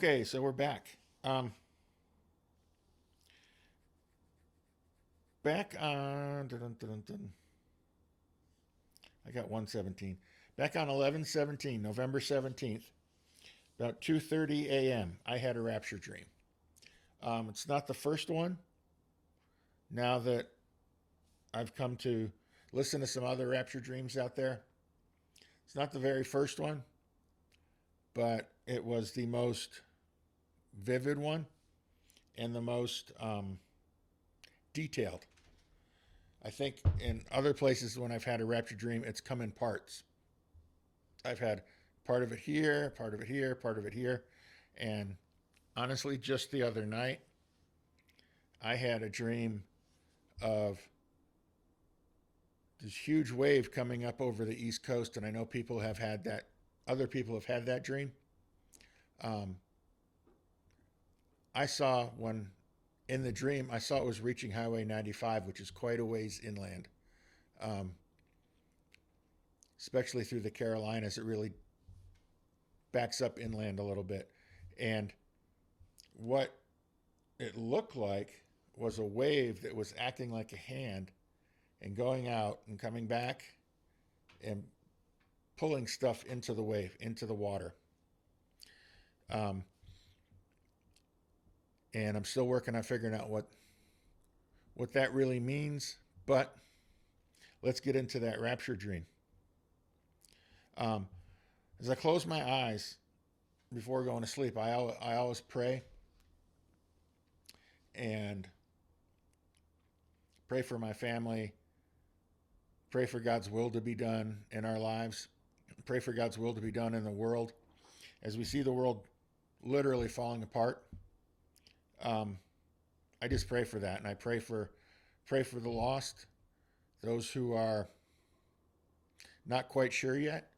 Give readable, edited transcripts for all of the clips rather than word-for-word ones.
Okay, so we're back. Back on. I got 117. Back on 11/17, November 17th, about 2:30 a.m. I had a rapture dream. It's not the first one. Now that I've come to listen to some other rapture dreams out there, it's not the very first one, but it was the most vivid one and the most detailed. I think in other places when I've had a rapture dream, it's come in parts. I've had part of it here, part of it here, part of it here. And honestly, just the other night, I had a dream of this huge wave coming up over the East Coast. And I know people have had that, other people have had that dream. Um, I saw when in the dream, I saw it was reaching Highway 95, which is quite a ways inland, um, especially through the Carolinas. It really backs up inland a little bit. And what it looked like was a wave that was acting like a hand and going out and coming back and pulling stuff into the wave, into the water. Um, and I'm still working on figuring out what that really means. But let's get into that rapture dream. Um, as I close my eyes before going to sleep, I always pray and pray for my family, pray for God's will to be done in our lives, pray for God's will to be done in the world. As we see the world literally falling apart, um, I just pray for that, and I pray for the lost, those who are not quite sure yet.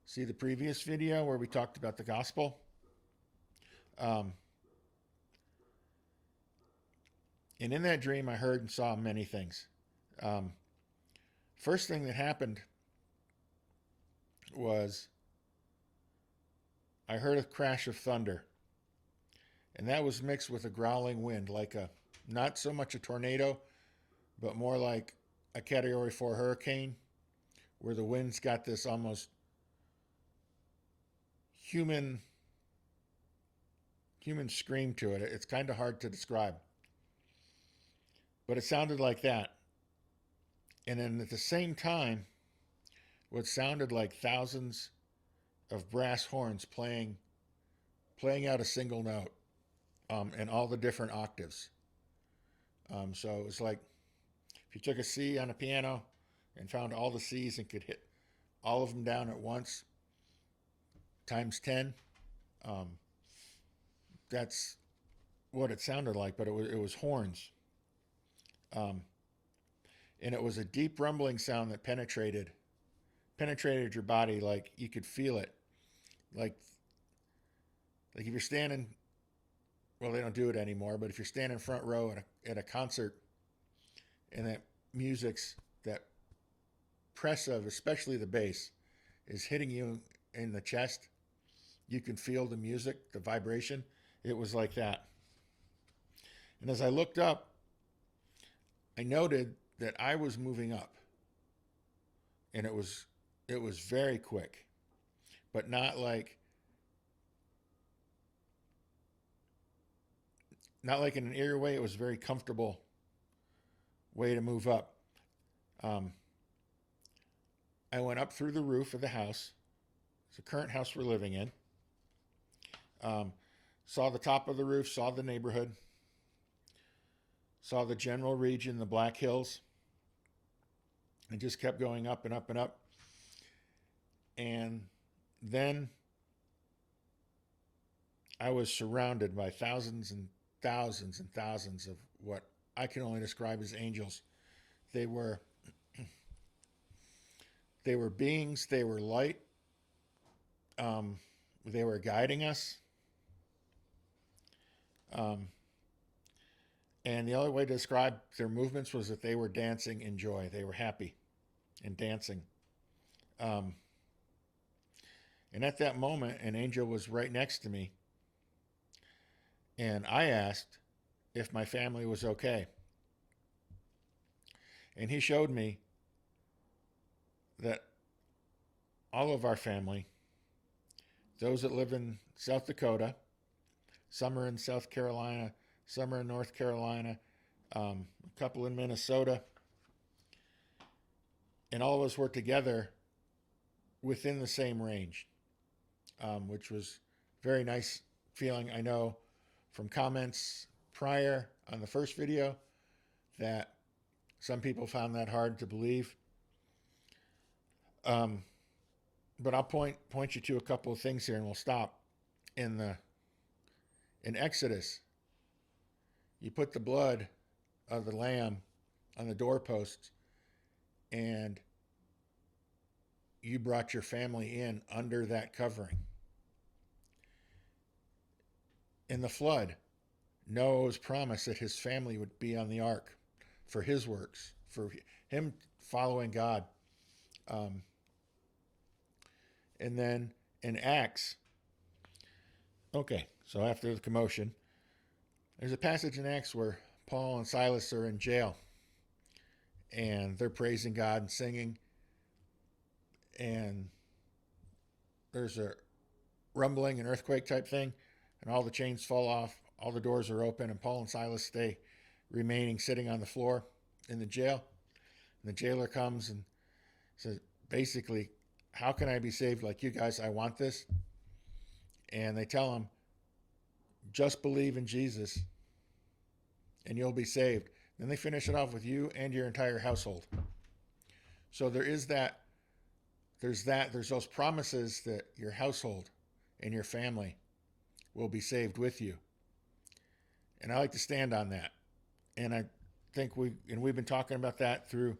See the previous video where we talked about the gospel. Um, and in that dream, I heard and saw many things. Um, First thing that happened was I heard a crash of thunder, and that was mixed with a growling wind, like a not so much a tornado, but more like a Category 4 hurricane, where the wind's got this almost human human scream to it. It's kind of hard to describe, but it sounded like that. And then at the same time, what sounded like thousands of brass horns playing out a single note, in all the different octaves. So it was like if you took a C on a piano and found all the C's and could hit all of them down at once, times 10. Um, that's what it sounded like, but it was horns. Um, and it was a deep rumbling sound that penetrated your body, like you could feel it. Like if you're standing, well, they don't do it anymore, but if you're standing front row at a concert and that music's, that press of, especially the bass, is hitting you in the chest, you can feel the music, the vibration. It was like that. And as I looked up, I noted that I was moving up, and it was very quick, but not like in an eerie way. It was a very comfortable way to move up. Um, I went up through the roof of the house. It's the current house we're living in. Um, Saw the top of the roof, saw the neighborhood, saw the general region, the Black Hills, and just kept going up and up and up. And then I was surrounded by thousands and thousands and thousands of what I can only describe as angels. They were they were beings. They were light. They were guiding us. Um, and the only way to describe their movements was that they were dancing in joy. They were happy and dancing. Um, and at that moment, an angel was right next to me, And I asked if my family was okay. And he showed me that all of our family, those that live in South Dakota, some are in South Carolina, some are in North Carolina, a couple in Minnesota, and all of us were together within the same range, which was very nice feeling. I know from comments prior on the first video that some people found that hard to believe. But I'll point you to a couple of things here, and we'll stop. In Exodus, you put the blood of the lamb on the doorposts, and you brought your family in under that covering. In the flood, Noah was promised that his family would be on the ark for his works, for him following God. And then in Acts, okay, so after the commotion, there's a passage in Acts where Paul and Silas are in jail and they're praising God and singing, and there's a rumbling, an earthquake type thing, and all the chains fall off, all the doors are open, and Paul and Silas stay remaining sitting on the floor in the jail. And the jailer comes and says, basically, how can I be saved like you guys? I want this. And they tell him, just believe in Jesus and you'll be saved. Then they finish it off with you and your entire household. So there's those promises that your household and your family will be saved with you. And I like to stand on that. And I think we've been talking about that through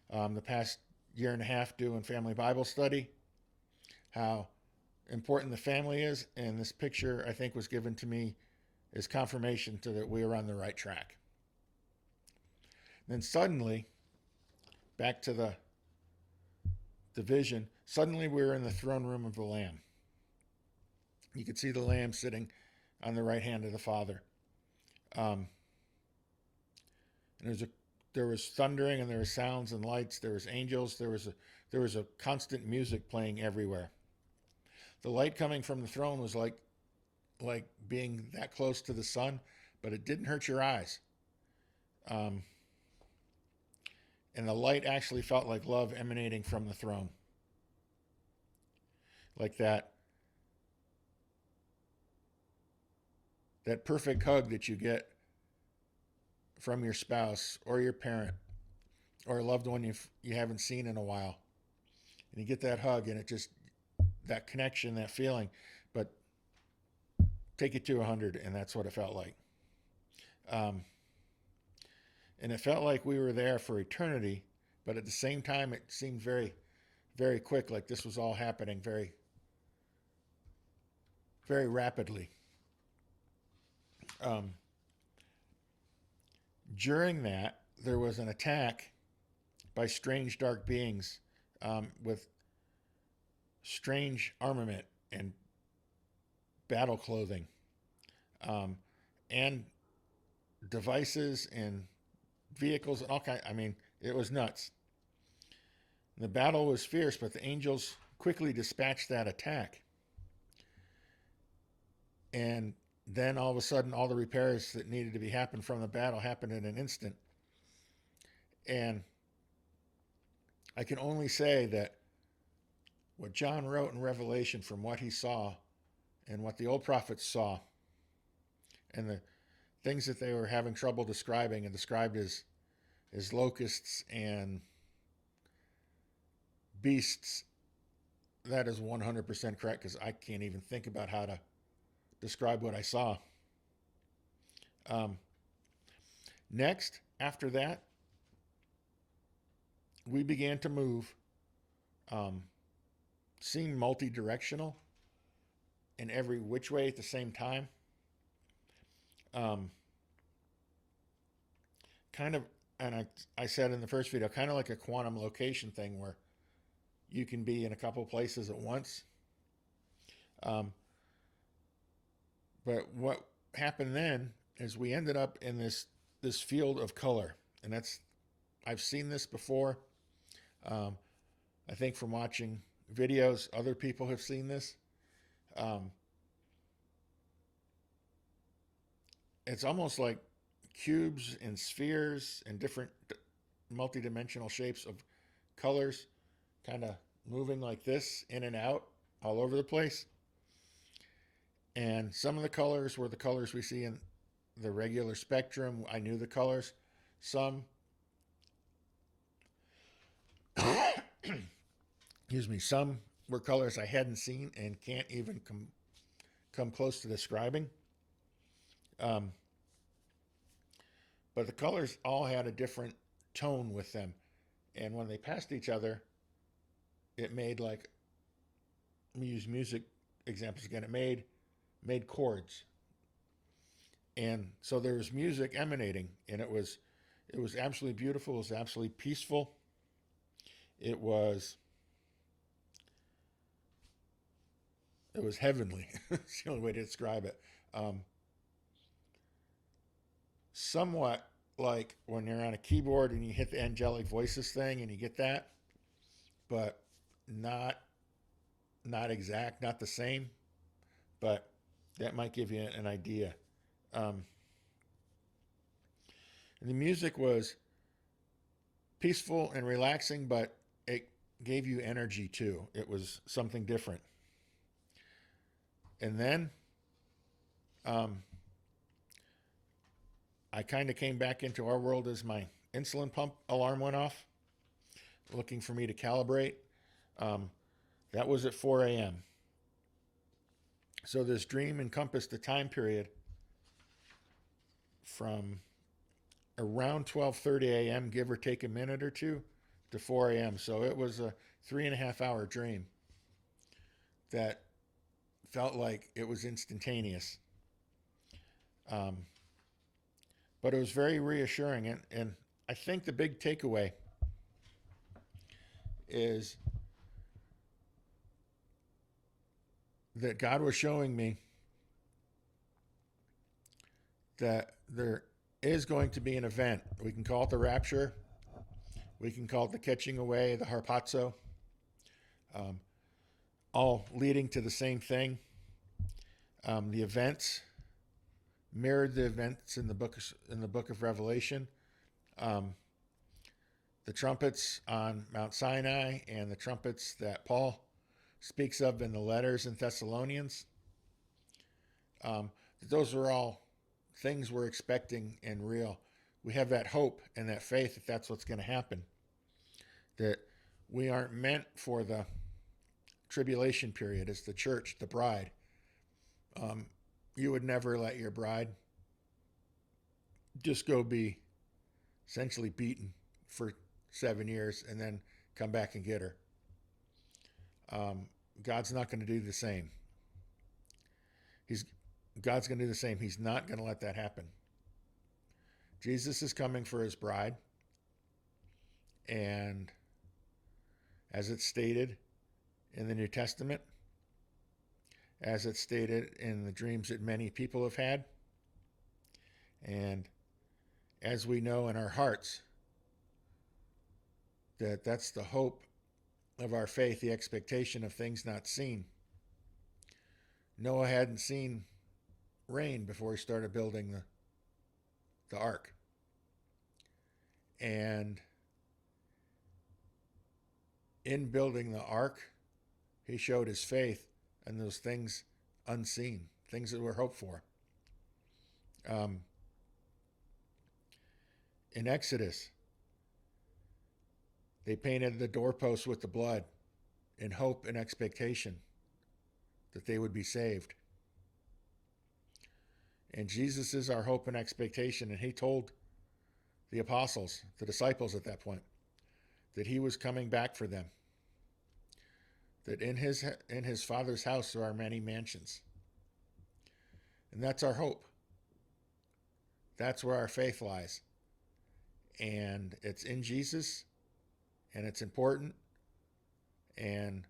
the past year and a half doing family Bible study, how important the family is. And this picture, I think, was given to me as confirmation to that we were on the right track. Then suddenly, back to the vision, suddenly we were in the throne room of the Lamb. You could see the Lamb sitting on the right hand of the Father. And there was thundering, and there was sounds and lights. There was angels. There was a constant music playing everywhere. The light coming from the throne was like being that close to the sun, but it didn't hurt your eyes. And the light actually felt like love emanating from the throne, like that perfect hug that you get from your spouse or your parent or a loved one you haven't seen in a while. And you get that hug, and it just, that connection, that feeling, but take it to 100, and that's what it felt like. And it felt like we were there for eternity, but at the same time, it seemed very, very quick, like this was all happening very, very rapidly. During that, there was an attack by strange dark beings with strange armament and battle clothing, and devices and vehicles and all kinds. I mean, it was nuts. The battle was fierce, but the angels quickly dispatched that attack. And then all of a sudden, all the repairs that needed to be happened from the battle happened in an instant. And I can only say that what John wrote in Revelation, from what he saw and what the old prophets saw, and the things that they were having trouble describing and described as locusts and beasts, that is 100% correct, because I can't even think about how to describe what I saw. Next, after that, we began to move, seeing multi-directional in every which way at the same time. Kind of, and I said in the first video, kind of like a quantum location thing where you can be in a couple places at once. But what happened then is we ended up in this field of color, and that's I've seen this before. Um, I think from watching videos, other people have seen this. Um, it's almost like cubes and spheres and different multi-dimensional shapes of colors kind of moving like this in and out all over the place. And some of the colors were the colors we see in the regular spectrum. I knew the colors. Some, excuse me, some were colors I hadn't seen and can't even come close to describing. Um, but the colors all had a different tone with them. And when they passed each other, it made like, let me use music examples again, it made chords. And so there was music emanating, and it was absolutely beautiful. It was absolutely peaceful. It was it was heavenly. It's the only way to describe it. Um, Somewhat like when you're on a keyboard and you hit the angelic voices thing and you get that, but not not exact, not the same. But that might give you an idea. Um, and the music was peaceful and relaxing, but it gave you energy too. It was something different. And then um, I kind of came back into our world as my insulin pump alarm went off, looking for me to calibrate. Um, that was at 4 a.m. So this dream encompassed a time period from around 12:30 a.m., give or take a minute or two, to 4 a.m. So it was a 3.5 hour dream that felt like it was instantaneous. Um, but it was very reassuring. And I think the big takeaway is that God was showing me that there is going to be an event. We can call it the rapture. We can call it the catching away, the harpazo, um, all leading to the same thing. The events mirrored the events in the book of Revelation. Um, the trumpets on Mount Sinai and the trumpets that Paul speaks of in the letters in Thessalonians. Um, those are all things we're expecting and real. We have that hope and that faith that that's what's going to happen. That we aren't meant for the tribulation period as the church, the bride. Um, you would never let your bride just go be essentially beaten for 7 years and then come back and get her. Um, God's not going to do the same. He's God's going to do the same. He's not going to let that happen. Jesus is coming for his bride, and as it's stated in the New Testament, as it's stated in the dreams that many people have had, and as we know in our hearts, that's the hope of our faith, the expectation of things not seen. Noah hadn't seen rain before he started building the ark. And in building the ark, he showed his faith in those things unseen, things that were hoped for. Um, in Exodus, they painted the doorposts with the blood in hope and expectation that they would be saved. And Jesus is our hope and expectation. And he told the apostles, the disciples at that point, that he was coming back for them. That in his Father's house there are many mansions. And that's our hope. That's where our faith lies. And it's in Jesus, and it's important. And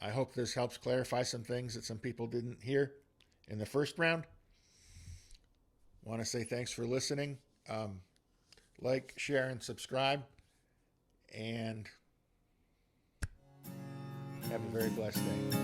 I hope this helps clarify some things that some people didn't hear in the first round. Want to say thanks for listening. Like, share, and subscribe. And have a very blessed day.